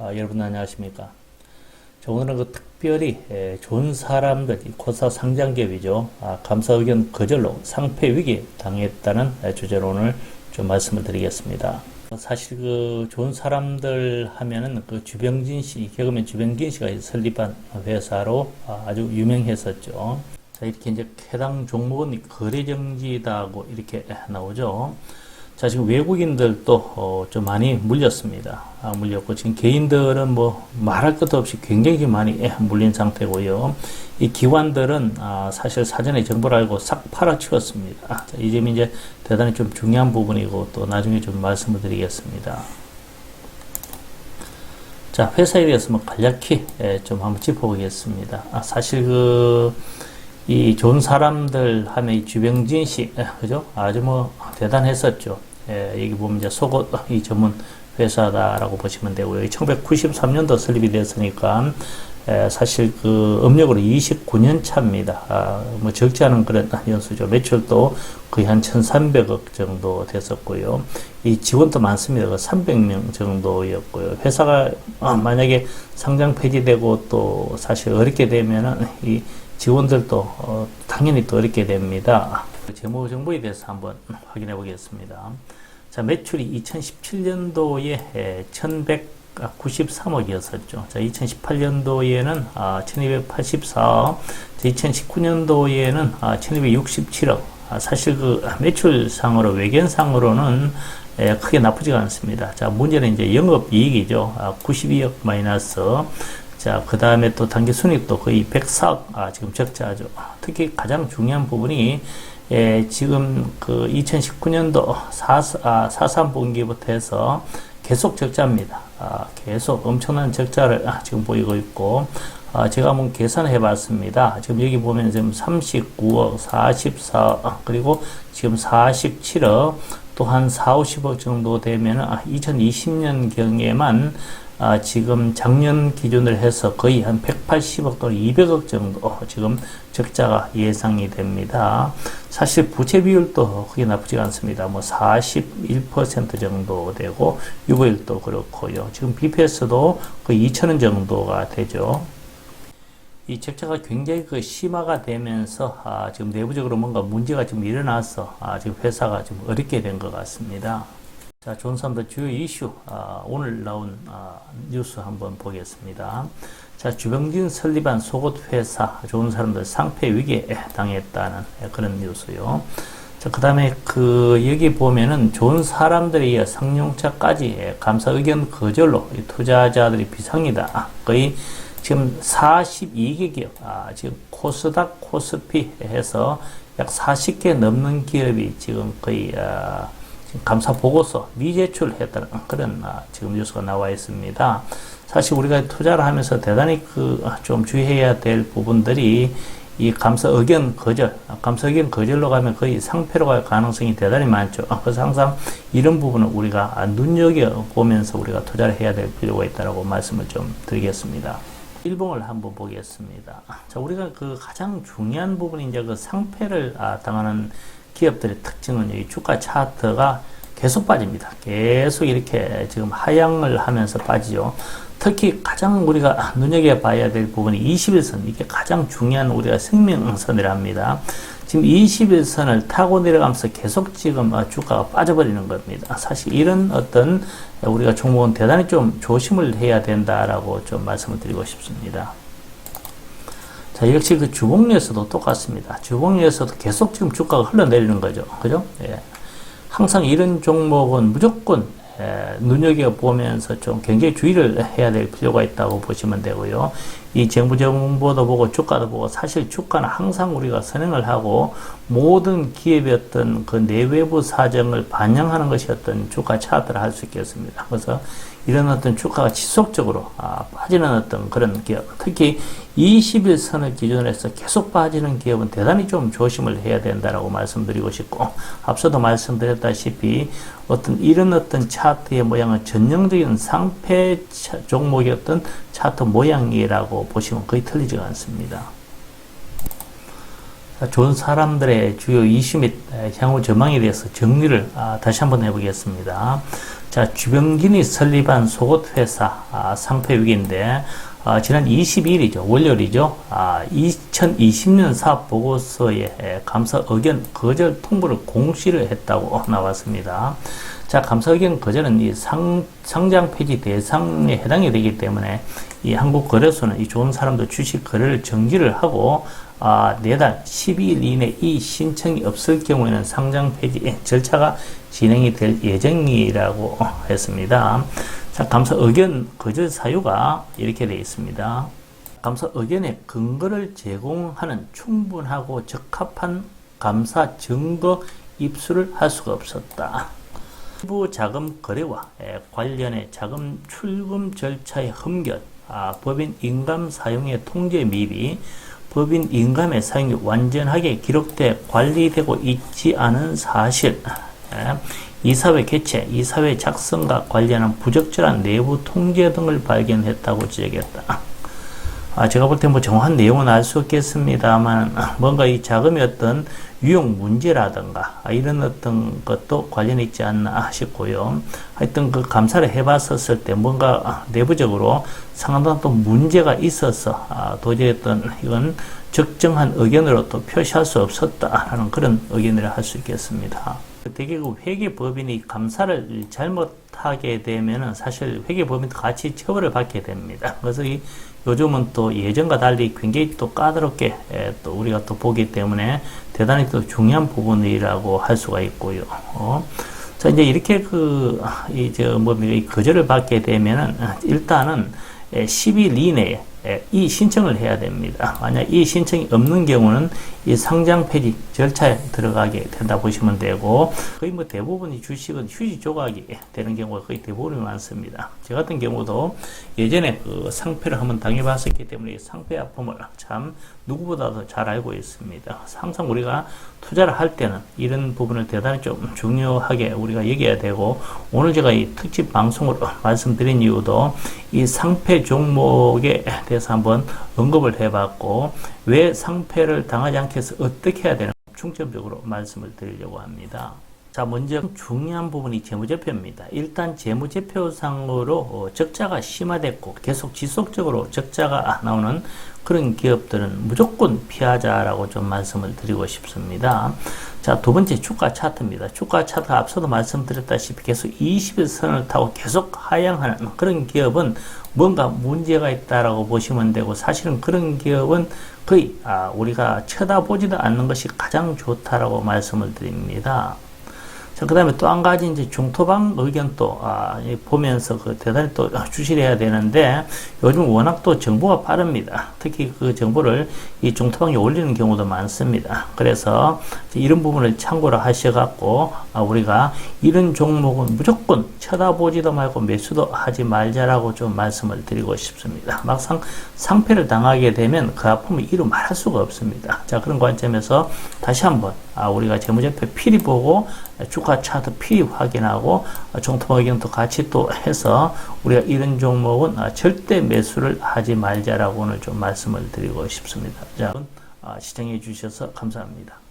여러분 안녕하십니까? 자, 오늘은 특별히 좋은 사람들, 코스닥 상장기업이죠. 감사 의견 거절로 상폐 위기에 당했다는 주제로 오늘 좀 말씀을 드리겠습니다. 사실 그 좋은 사람들 하면은 그 주병진 씨, 개그맨 주병진 씨가 설립한 회사로 아주 유명했었죠. 자, 이렇게 이제 해당 종목은 거래정지다고 이렇게 나오죠. 자, 지금 외국인들도 좀 많이 물렸습니다. 물렸고, 지금 개인들은 뭐 말할 것도 없이 굉장히 많이 물린 상태고요. 이 기관들은 사실 사전에 정보를 알고 싹 팔아치웠습니다. 자, 이 점이 이제 대단히 좀 중요한 부분이고, 또 나중에 좀 말씀을 드리겠습니다. 자, 회사에 대해서 뭐 간략히 좀 한번 짚어보겠습니다. 사실 이 좋은 사람들 하면 이 주병진 씨, 그죠? 아주 뭐 대단했었죠. 여기 보면 이제 속옷 이 전문 회사다라고 보시면 되고요. 1993년도 설립이 됐으니까 사실 그 음력으로 29년 차입니다. 뭐 적지 않은 그런 연수죠. 매출도 거의 한 1,300억 정도 됐었고요. 이 직원도 많습니다. 300명 정도였고요. 회사가 만약에 상장 폐지되고 또 사실 어렵게 되면은 이 직원들도 당연히 또 어렵게 됩니다. 재무 정보에 대해서 한번 확인해 보겠습니다. 자, 매출이 2017년도에 1193억이었었죠. 자, 2018년도에는 1284억, 2019년도에는 1267억. 사실 그 매출상으로, 외견상으로는 크게 나쁘지가 않습니다. 자, 문제는 이제 영업이익이죠. 92억 마이너스. 자, 그 다음에 또 단기 순이익도 거의 104억, 지금 적자죠. 특히 가장 중요한 부분이, 지금 그 2019년도 43분기부터 해서 계속 적자입니다. 계속 엄청난 적자를 지금 보이고 있고, 제가 한번 계산해 봤습니다. 지금 여기 보면 지금 39억, 44억, 그리고 지금 47억, 또 한 4, 50억 정도 되면 2020년 경에만 지금 작년 기준으로 해서 거의 한 180억 또는 200억 정도 지금 적자가 예상이 됩니다. 사실 부채 비율도 크게 나쁘지 않습니다. 뭐 41% 정도 되고, 유보율도 그렇고요. 지금 BPS도 거의 2,000원 정도가 되죠. 이 적자가 굉장히 심화가 되면서 지금 내부적으로 뭔가 문제가 좀 일어나서 지금 회사가 좀 어렵게 된 것 같습니다. 자, 좋은 사람들 주요 이슈, 오늘 나온 뉴스 한번 보겠습니다. 자, 주병진 설립한 속옷 회사, 좋은 사람들 상폐 위기에 당했다는 그런 뉴스요. 자, 그 다음에 여기 보면은 좋은 사람들에 의해 상용차까지 감사 의견 거절로 투자자들이 비상이다. 거의 지금 42개 기업, 지금 코스닥, 코스피 해서 약 40개 넘는 기업이 지금 거의, 감사 보고서 미제출했다는 그런 지금 뉴스가 나와 있습니다. 사실 우리가 투자를 하면서 대단히 좀 주의해야 될 부분들이 이 감사 의견 거절로 가면 거의 상폐로 갈 가능성이 대단히 많죠. 그래서 항상 이런 부분은 우리가 눈여겨보면서 우리가 투자를 해야 될 필요가 있다고 말씀을 좀 드리겠습니다. 일봉을 한번 보겠습니다. 자, 우리가 가장 중요한 부분이 이제 상폐를 당하는 기업들의 특징은 이 주가 차트가 계속 빠집니다. 계속 이렇게 지금 하향을 하면서 빠지죠. 특히 가장 우리가 눈여겨봐야 될 부분이 21선, 이게 가장 중요한 우리가 생명선이랍니다. 지금 21선을 타고 내려가면서 계속 지금 주가가 빠져버리는 겁니다. 사실 이런 우리가 종목은 대단히 좀 조심을 해야 된다라고 좀 말씀을 드리고 싶습니다. 자, 역시 주봉리에서도 똑같습니다. 주봉리에서도 계속 지금 주가가 흘러내리는 거죠. 그죠? 예. 항상 이런 종목은 무조건 눈여겨보면서 좀 굉장히 주의를 해야 될 필요가 있다고 보시면 되고요. 이 정부 정보도 보고 주가도 보고, 사실 주가는 항상 우리가 선행을 하고 모든 기업의 내외부 사정을 반영하는 것이 주가 차트를 할 수 있겠습니다. 그래서 이런 주가가 지속적으로 빠지는 그런 기업, 특히 21선을 기준으로 해서 계속 빠지는 기업은 대단히 좀 조심을 해야 된다라고 말씀드리고 싶고, 앞서도 말씀드렸다시피 이런 차트의 모양은 전형적인 상폐 종목의 차트 모양이라고 보시면 거의 틀리지가 않습니다. 좋은 사람들의 주요 이슈 및 향후 전망에 대해서 정리를 다시 한번 해보겠습니다. 자, 주병진이 설립한 속옷 회사 상폐 위기인데 지난 22일이죠. 월요일이죠. 2020년 사업 보고서에 감사 의견 거절 통보를 공시를 했다고 나왔습니다. 자, 감사 의견 거절은 이 상장 폐지 대상에 해당이 되기 때문에 이 한국거래소는 이 좋은 사람들 주식 거래를 정지를 하고 내달 12일 이내 이 신청이 없을 경우에는 상장 폐지 절차가 진행이 될 예정이라고 했습니다. 자, 감사 의견 거절 사유가 이렇게 되어 있습니다. 감사 의견의 근거를 제공하는 충분하고 적합한 감사 증거 입수를 할 수가 없었다. 일부 자금 거래와 관련해 자금 출금 절차의 흠결, 법인 인감 사용의 통제 미비, 법인 인감의 사용이 완전하게 기록돼 관리되고 있지 않은 사실, 이사회 개최, 이사회 작성과 관련한 부적절한 내부 통제 등을 발견했다고 지적했다. 제가 볼 때 정확한 내용은 알 수 없겠습니다만 뭔가 이 자금의 어떤 유용 문제라든가 이런 어떤 것도 관련이 있지 않나 싶고요. 하여튼 그 감사를 해봤었을 때 뭔가 내부적으로 상당한 또 문제가 있어서 도저히 어떤 이건 적정한 의견으로 또 표시할 수 없었다라는 그런 의견을 할 수 있겠습니다. 되게 그 회계법인이 감사를 잘못하게 되면은 사실 회계법인도 같이 처벌을 받게 됩니다. 그래서 요즘은 또 예전과 달리 굉장히 또 까다롭게 또 우리가 또 보기 때문에 대단히 또 중요한 부분이라고 할 수가 있고요. 자, 이제 이렇게 거절을 받게 되면은 일단은 10일 이내에 이 신청을 해야 됩니다. 만약 이 신청이 없는 경우는 이 상장 폐지 절차에 들어가게 된다 보시면 되고, 거의 대부분의 주식은 휴지 조각이 되는 경우가 거의 대부분이 많습니다. 저 같은 경우도 예전에 그 상폐를 한번 당해봤었기 때문에 상폐 아픔을 참 누구보다도 잘 알고 있습니다. 항상 우리가 투자를 할 때는 이런 부분을 대단히 좀 중요하게 우리가 얘기해야 되고, 오늘 제가 이 특집 방송으로 말씀드린 이유도 이 상폐 종목에 대해서 한번 언급을 해봤고, 왜 상폐를 당하지 않게 해서 어떻게 해야 되는 중점적으로 말씀을 드리려고 합니다. 자, 먼저 중요한 부분이 재무제표입니다. 일단 재무제표상으로 적자가 심화됐고 계속 지속적으로 적자가 나오는 그런 기업들은 무조건 피하자라고 좀 말씀을 드리고 싶습니다. 자, 두 번째 주가 차트입니다. 주가 차트가 앞서도 말씀드렸다시피 계속 20일선을 타고 계속 하향하는 그런 기업은 뭔가 문제가 있다라고 보시면 되고, 사실은 그런 기업은 거의 우리가 쳐다보지도 않는 것이 가장 좋다라고 말씀을 드립니다. 자, 그 다음에 또 한 가지 이제 중토방 의견 또 보면서 대단히 또 주시해야 되는데, 요즘 워낙 또 정보가 빠릅니다. 특히 그 정보를 이 중토방에 올리는 경우도 많습니다. 그래서 이런 부분을 참고를 하셔갖고 우리가 이런 종목은 무조건 쳐다보지도 말고 매수도 하지 말자라고 좀 말씀을 드리고 싶습니다. 막상 상패를 당하게 되면 그 아픔을 이루 말할 수가 없습니다. 자, 그런 관점에서 다시 한번 우리가 재무제표 필히 보고 주가 차트 필히 확인하고 중토방 의견도 같이 또 해서 우리가 이런 종목은 절대 매수를 하지 말자라고 오늘 좀 말씀을 드리고 싶습니다. 자, 시청해 주셔서 감사합니다.